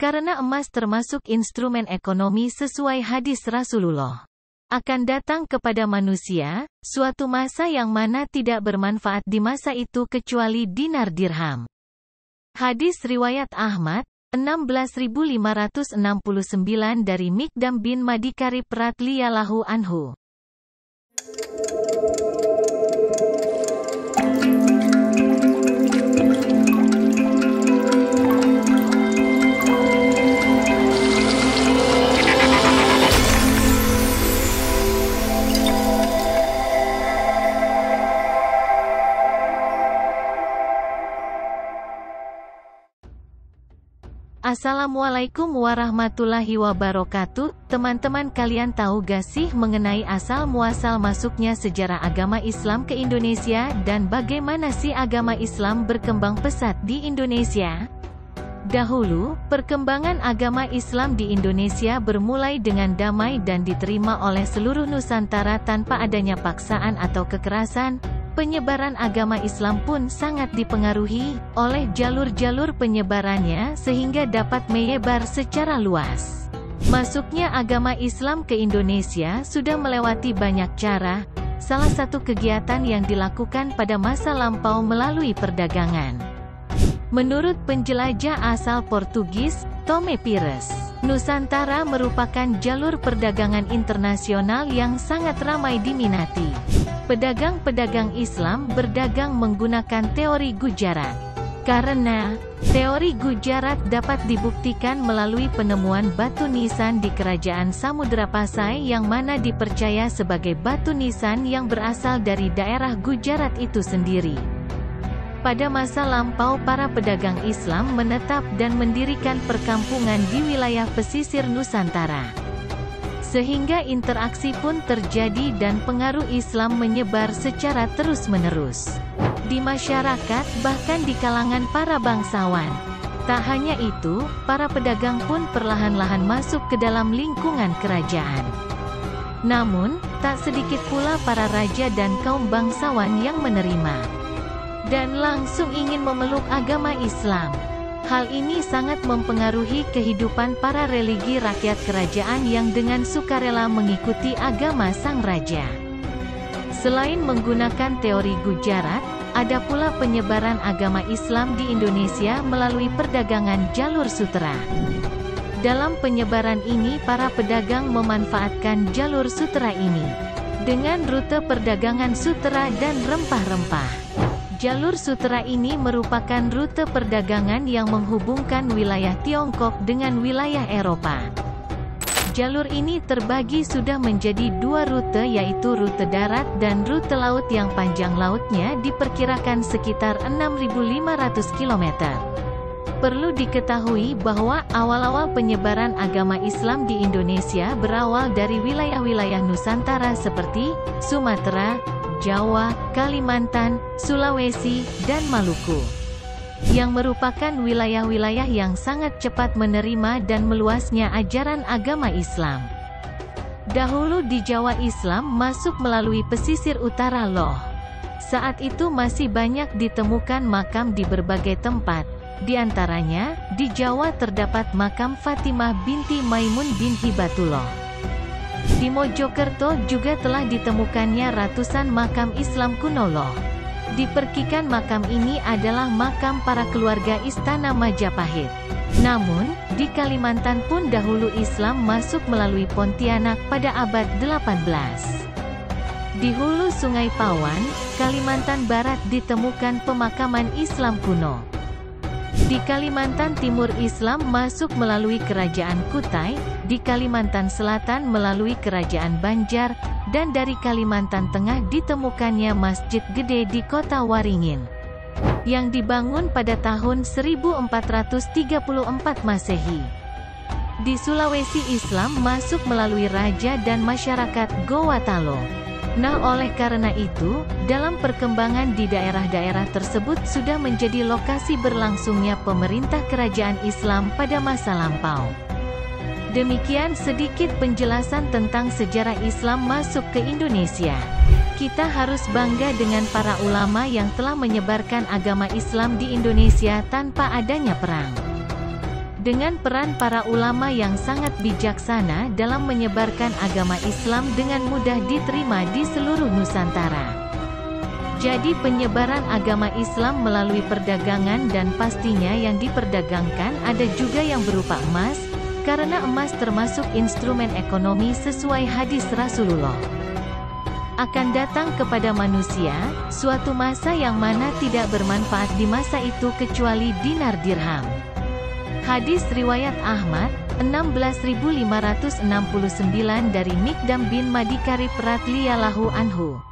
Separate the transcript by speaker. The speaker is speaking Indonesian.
Speaker 1: Karena emas termasuk instrumen ekonomi sesuai hadis Rasulullah. Akan datang kepada manusia, suatu masa yang mana tidak bermanfaat di masa itu kecuali dinar dirham. Hadis riwayat Ahmad, 16569 dari Mikdam bin Madi Karib radhiyallahu anhu. Assalamualaikum warahmatullahi wabarakatuh. Teman-teman, kalian tahu gak sih mengenai asal-muasal masuknya sejarah agama Islam ke Indonesia dan bagaimana sih agama Islam berkembang pesat di Indonesia? Dahulu, perkembangan agama Islam di Indonesia bermulai dengan damai dan diterima oleh seluruh Nusantara tanpa adanya paksaan atau kekerasan. Penyebaran agama Islam pun sangat dipengaruhi oleh jalur-jalur penyebarannya sehingga dapat menyebar secara luas. Masuknya agama Islam ke Indonesia sudah melewati banyak cara, salah satu kegiatan yang dilakukan pada masa lampau melalui perdagangan. Menurut penjelajah asal Portugis, Tome Pires, Nusantara merupakan jalur perdagangan internasional yang sangat ramai diminati. Pedagang-pedagang Islam berdagang menggunakan teori Gujarat. Karena teori Gujarat dapat dibuktikan melalui penemuan batu nisan di kerajaan Samudra Pasai yang mana dipercaya sebagai batu nisan yang berasal dari daerah Gujarat itu sendiri. Pada masa lampau para pedagang Islam menetap dan mendirikan perkampungan di wilayah pesisir Nusantara. Sehingga interaksi pun terjadi dan pengaruh Islam menyebar secara terus-menerus di masyarakat, bahkan di kalangan para bangsawan. Tak hanya itu, para pedagang pun perlahan-lahan masuk ke dalam lingkungan kerajaan. Namun, tak sedikit pula para raja dan kaum bangsawan yang menerima dan langsung ingin memeluk agama Islam. Hal ini sangat mempengaruhi kehidupan para religi rakyat kerajaan yang dengan sukarela mengikuti agama sang raja. Selain menggunakan teori Gujarat, ada pula penyebaran agama Islam di Indonesia melalui perdagangan jalur sutera. Dalam penyebaran ini para pedagang memanfaatkan jalur sutera ini dengan rute perdagangan sutera dan rempah-rempah. Jalur sutera ini merupakan rute perdagangan yang menghubungkan wilayah Tiongkok dengan wilayah Eropa. Jalur ini terbagi sudah menjadi dua rute, yaitu rute darat dan rute laut yang panjang lautnya diperkirakan sekitar 6.500 km. Perlu diketahui bahwa awal-awal penyebaran agama Islam di Indonesia berawal dari wilayah-wilayah Nusantara seperti Sumatera, Jawa, Kalimantan, Sulawesi, dan Maluku, yang merupakan wilayah-wilayah yang sangat cepat menerima dan meluasnya ajaran agama Islam. Dahulu di Jawa Islam masuk melalui pesisir utara loh. Saat itu masih banyak ditemukan makam di berbagai tempat. Di antaranya, di Jawa terdapat makam Fatimah binti Maimun bin Hibatullah. Di Mojokerto juga telah ditemukannya ratusan makam Islam kuno loh. Diperkirakan makam ini adalah makam para keluarga Istana Majapahit. Namun, di Kalimantan pun dahulu Islam masuk melalui Pontianak pada abad 18. Di hulu Sungai Pawan, Kalimantan Barat ditemukan pemakaman Islam kuno. Di Kalimantan Timur Islam masuk melalui Kerajaan Kutai, di Kalimantan Selatan melalui Kerajaan Banjar, dan dari Kalimantan Tengah ditemukannya Masjid Gede di kota Waringin, yang dibangun pada tahun 1434 Masehi. Di Sulawesi Islam masuk melalui raja dan masyarakat Gowatalo. Nah, oleh karena itu, dalam perkembangan di daerah-daerah tersebut sudah menjadi lokasi berlangsungnya pemerintah kerajaan Islam pada masa lampau. Demikian sedikit penjelasan tentang sejarah Islam masuk ke Indonesia. Kita harus bangga dengan para ulama yang telah menyebarkan agama Islam di Indonesia tanpa adanya perang. Dengan peran para ulama yang sangat bijaksana dalam menyebarkan agama Islam dengan mudah diterima di seluruh Nusantara. Jadi penyebaran agama Islam melalui perdagangan dan pastinya yang diperdagangkan ada juga yang berupa emas, karena emas termasuk instrumen ekonomi sesuai hadis Rasulullah. Akan datang kepada manusia, suatu masa yang mana tidak bermanfaat di masa itu kecuali dinar dirham. Hadis riwayat Ahmad, 16569 dari Mikdam bin Madi Karib radhiyallahu anhu.